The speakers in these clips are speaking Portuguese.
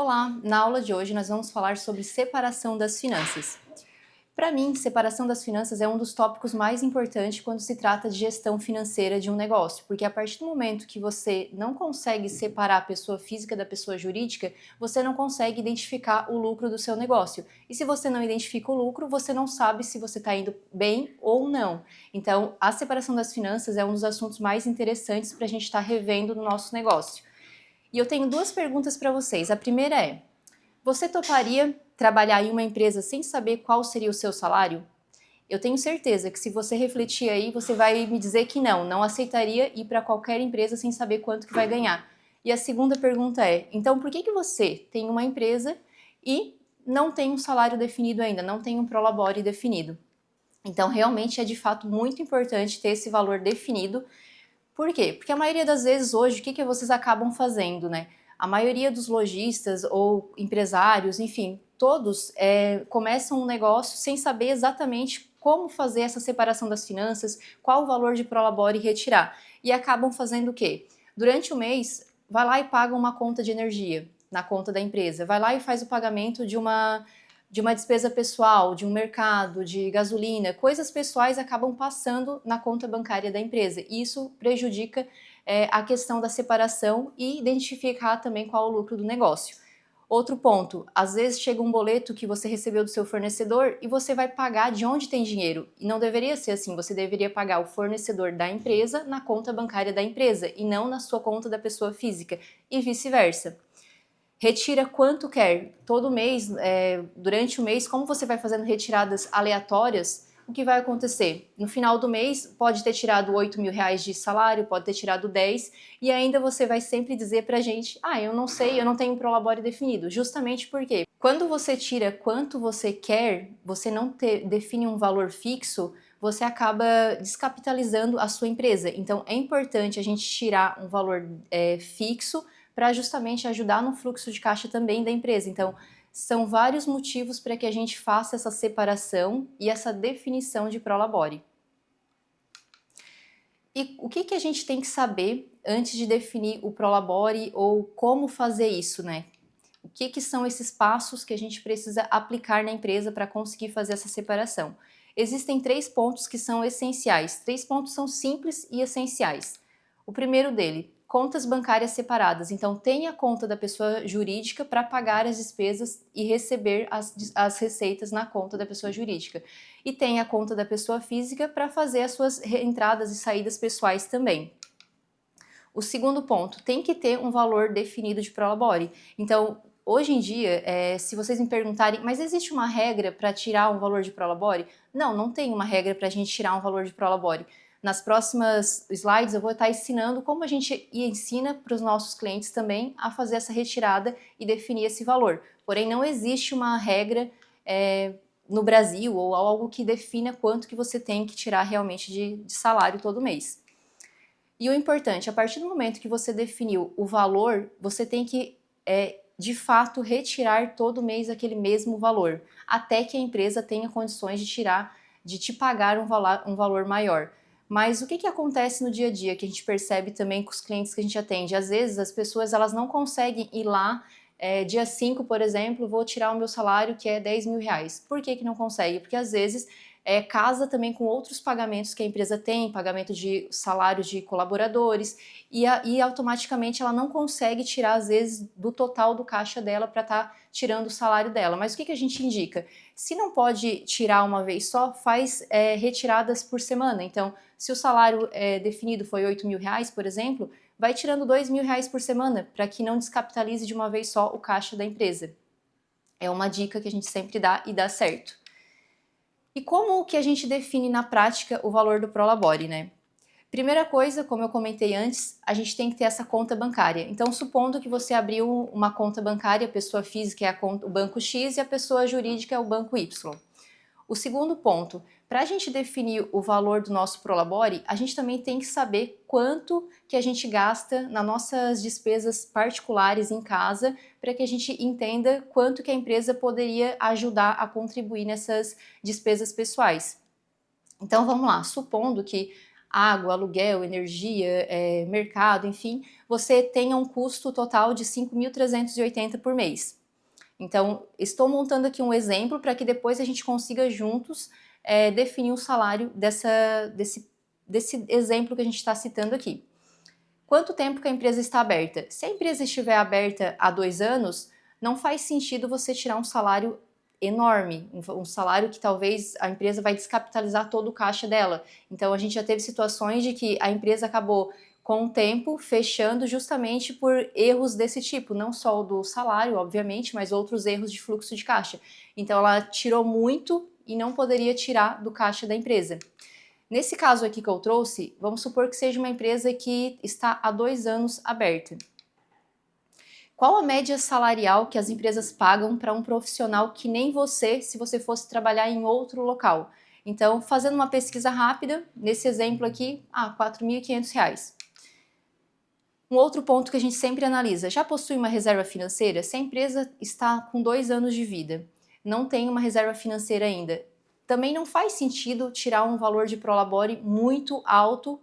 Olá, na aula de hoje nós vamos falar sobre separação das finanças. Para mim, separação das finanças é um dos tópicos mais importantes quando se trata de gestão financeira de um negócio, porque a partir do momento que você não consegue separar a pessoa física da pessoa jurídica, você não consegue identificar o lucro do seu negócio. E se você não identifica o lucro, você não sabe se você está indo bem ou não. Então, a separação das finanças é um dos assuntos mais interessantes para a gente estar revendo no nosso negócio. E eu tenho duas perguntas para vocês. A primeira é: você toparia trabalhar em uma empresa sem saber qual seria o seu salário? Eu tenho certeza que se você refletir aí, você vai me dizer que não aceitaria ir para qualquer empresa sem saber quanto que vai ganhar. E a segunda pergunta é: então por que você tem uma empresa e não tem um salário definido ainda, não tem um prolabore definido? Então realmente é de fato muito importante ter esse valor definido. Por quê? Porque a maioria das vezes hoje, o que vocês acabam fazendo, né? A maioria dos lojistas ou empresários, enfim, todos começam um negócio sem saber exatamente como fazer essa separação das finanças, qual o valor de prolabore retirar. E acabam fazendo o quê? Durante o mês, vai lá e paga uma conta de energia na conta da empresa, vai lá e faz o pagamento de uma despesa pessoal, de um mercado, de gasolina, coisas pessoais acabam passando na conta bancária da empresa. E isso prejudica a questão da separação e identificar também qual é o lucro do negócio. Outro ponto, às vezes chega um boleto que você recebeu do seu fornecedor e você vai pagar de onde tem dinheiro. E não deveria ser assim, você deveria pagar o fornecedor da empresa na conta bancária da empresa e não na sua conta da pessoa física e vice-versa. Retira quanto quer. Todo mês, durante o mês, como você vai fazendo retiradas aleatórias, o que vai acontecer? No final do mês, pode ter tirado 8 mil reais de salário, pode ter tirado 10, e ainda você vai sempre dizer pra gente: eu não sei, eu não tenho prolabore definido. Justamente porque quando você tira quanto você quer, você não define um valor fixo, você acaba descapitalizando a sua empresa. Então é importante a gente tirar um valor fixo para justamente ajudar no fluxo de caixa também da empresa. Então, são vários motivos para que a gente faça essa separação e essa definição de prolabore. E o que a gente tem que saber antes de definir o prolabore ou como fazer isso, né? O que são esses passos que a gente precisa aplicar na empresa para conseguir fazer essa separação? Existem 3 pontos que são essenciais. 3 pontos são simples e essenciais. O primeiro dele, contas bancárias separadas. Então, tem a conta da pessoa jurídica para pagar as despesas e receber as receitas na conta da pessoa jurídica. E tem a conta da pessoa física para fazer as suas entradas e saídas pessoais também. O segundo ponto, tem que ter um valor definido de prolabore. Então, hoje em dia, se vocês me perguntarem, mas existe uma regra para tirar um valor de prolabore? Não, não tem uma regra para a gente tirar um valor de prolabore. Nas próximas slides eu vou estar ensinando como a gente ensina para os nossos clientes também a fazer essa retirada e definir esse valor. Porém, não existe uma regra no Brasil ou algo que defina quanto que você tem que tirar realmente de salário todo mês. E o importante, a partir do momento que você definiu o valor, você tem que, de fato, retirar todo mês aquele mesmo valor, até que a empresa tenha condições de te pagar um valor maior. Mas o que acontece no dia a dia, que a gente percebe também com os clientes que a gente atende? Às vezes as pessoas elas não conseguem ir lá, dia 5, por exemplo, vou tirar o meu salário que é 10 mil reais. Por que não consegue? Porque às vezes casa também com outros pagamentos que a empresa tem, pagamento de salários de colaboradores, e automaticamente ela não consegue tirar, às vezes, do total do caixa dela para estar tirando o salário dela. Mas o que a gente indica? Se não pode tirar uma vez só, faz retiradas por semana. Então, se o salário definido foi 8 mil reais, por exemplo, vai tirando 2 mil reais por semana, para que não descapitalize de uma vez só o caixa da empresa. É uma dica que a gente sempre dá e dá certo. E como que a gente define na prática o valor do prolabore, né? Primeira coisa, como eu comentei antes, a gente tem que ter essa conta bancária. Então, supondo que você abriu uma conta bancária, a pessoa física é o banco X e a pessoa jurídica é o banco Y. O segundo ponto, para a gente definir o valor do nosso prolabore, a gente também tem que saber quanto que a gente gasta nas nossas despesas particulares em casa, para que a gente entenda quanto que a empresa poderia ajudar a contribuir nessas despesas pessoais. Então vamos lá, supondo que água, aluguel, energia, mercado, enfim, você tenha um custo total de 5.380 por mês. Então, estou montando aqui um exemplo para que depois a gente consiga juntos definir o salário desse exemplo que a gente está citando aqui. Quanto tempo que a empresa está aberta? Se a empresa estiver aberta há 2 anos, não faz sentido você tirar um salário enorme, um salário que talvez a empresa vai descapitalizar todo o caixa dela. Então a gente já teve situações de que a empresa acabou com o tempo fechando justamente por erros desse tipo, não só o do salário, obviamente, mas outros erros de fluxo de caixa. Então ela tirou muito e não poderia tirar do caixa da empresa. Nesse caso aqui que eu trouxe, vamos supor que seja uma empresa que está há 2 anos aberta. Qual a média salarial que as empresas pagam para um profissional que nem você, se você fosse trabalhar em outro local? Então, fazendo uma pesquisa rápida, nesse exemplo aqui, R$ 4.500. Um outro ponto que a gente sempre analisa, já possui uma reserva financeira? Se a empresa está com 2 anos de vida, não tem uma reserva financeira ainda, também não faz sentido tirar um valor de Prolabore muito alto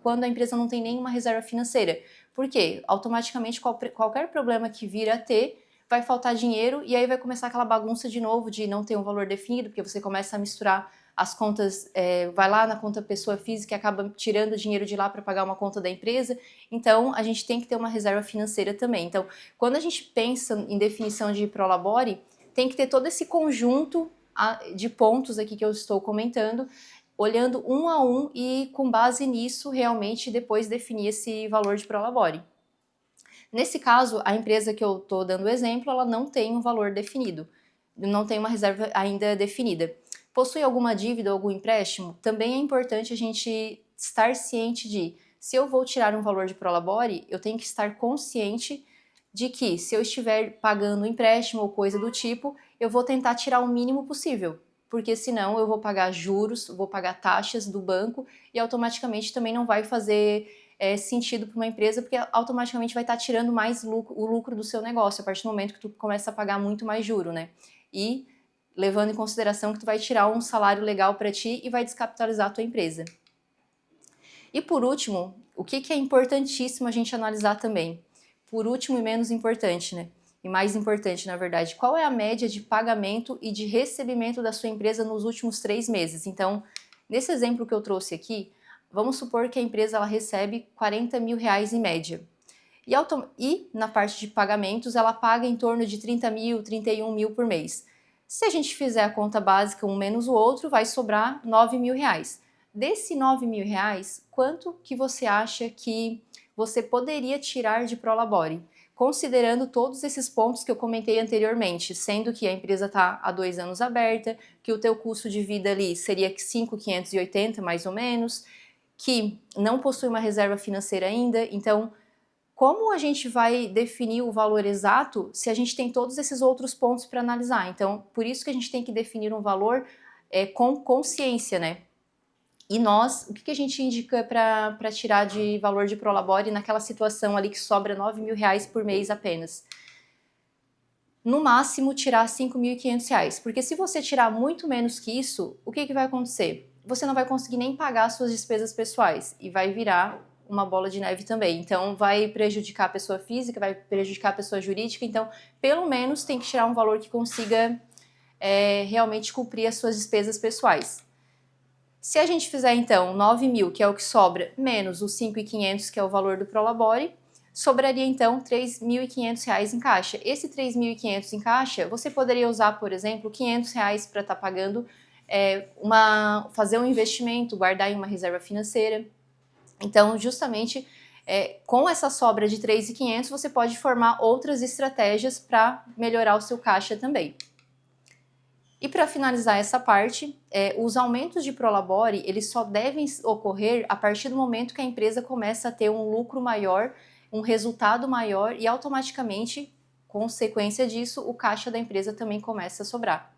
quando a empresa não tem nenhuma reserva financeira. Por quê? Automaticamente qualquer problema que vir a ter, vai faltar dinheiro e aí vai começar aquela bagunça de novo de não ter um valor definido, porque você começa a misturar as contas, vai lá na conta pessoa física e acaba tirando dinheiro de lá para pagar uma conta da empresa. Então, a gente tem que ter uma reserva financeira também. Então, quando a gente pensa em definição de Prolabore, tem que ter todo esse conjunto de pontos aqui que eu estou comentando, olhando um a um e com base nisso realmente depois definir esse valor de Prolabore. Nesse caso, a empresa que eu estou dando o exemplo, ela não tem um valor definido, não tem uma reserva ainda definida. Possui alguma dívida ou algum empréstimo? Também é importante a gente estar ciente de, se eu vou tirar um valor de Prolabore, eu tenho que estar consciente de que se eu estiver pagando um empréstimo ou coisa do tipo, eu vou tentar tirar o mínimo possível, porque senão eu vou pagar juros, vou pagar taxas do banco e automaticamente também não vai fazer sentido para uma empresa, porque automaticamente vai estar tirando mais o lucro do seu negócio a partir do momento que tu começa a pagar muito mais juro, né? E levando em consideração que tu vai tirar um salário legal para ti e vai descapitalizar a tua empresa. E por último, o que é importantíssimo a gente analisar também? Por último e menos importante, né? E mais importante, na verdade, qual é a média de pagamento e de recebimento da sua empresa nos últimos 3 meses? Então, nesse exemplo que eu trouxe aqui, vamos supor que a empresa ela recebe R$ 40 mil em média. E na parte de pagamentos, ela paga em torno de 30 mil, 31 mil por mês. Se a gente fizer a conta básica, um menos o outro, vai sobrar R$ 9 mil. Desse R$ 9 mil, quanto que você acha que você poderia tirar de Prolabore? Considerando todos esses pontos que eu comentei anteriormente, sendo que a empresa está há 2 anos aberta, que o teu custo de vida ali seria 5.580 mais ou menos, que não possui uma reserva financeira ainda, então como a gente vai definir o valor exato se a gente tem todos esses outros pontos para analisar? Então, por isso que a gente tem que definir um valor com consciência, né? E nós, o que a gente indica para tirar de valor de Prolabore naquela situação ali que sobra R$ 9 mil por mês apenas? No máximo, tirar R$ 5.500, porque se você tirar muito menos que isso, o que vai acontecer? Você não vai conseguir nem pagar suas despesas pessoais e vai virar uma bola de neve também. Então, vai prejudicar a pessoa física, vai prejudicar a pessoa jurídica. Então, pelo menos tem que tirar um valor que consiga realmente cumprir as suas despesas pessoais. Se a gente fizer, então, 9 mil, que é o que sobra, menos os 5.500, que é o valor do Prolabore, sobraria, então, R$ 3.500 em caixa. Esse R$ 3.500 em caixa, você poderia usar, por exemplo, R$ 500 para estar pagando, fazer um investimento, guardar em uma reserva financeira. Então, justamente, com essa sobra de 3.500, você pode formar outras estratégias para melhorar o seu caixa também. E para finalizar essa parte, os aumentos de Prolabore, eles só devem ocorrer a partir do momento que a empresa começa a ter um lucro maior, um resultado maior e automaticamente, consequência disso, o caixa da empresa também começa a sobrar.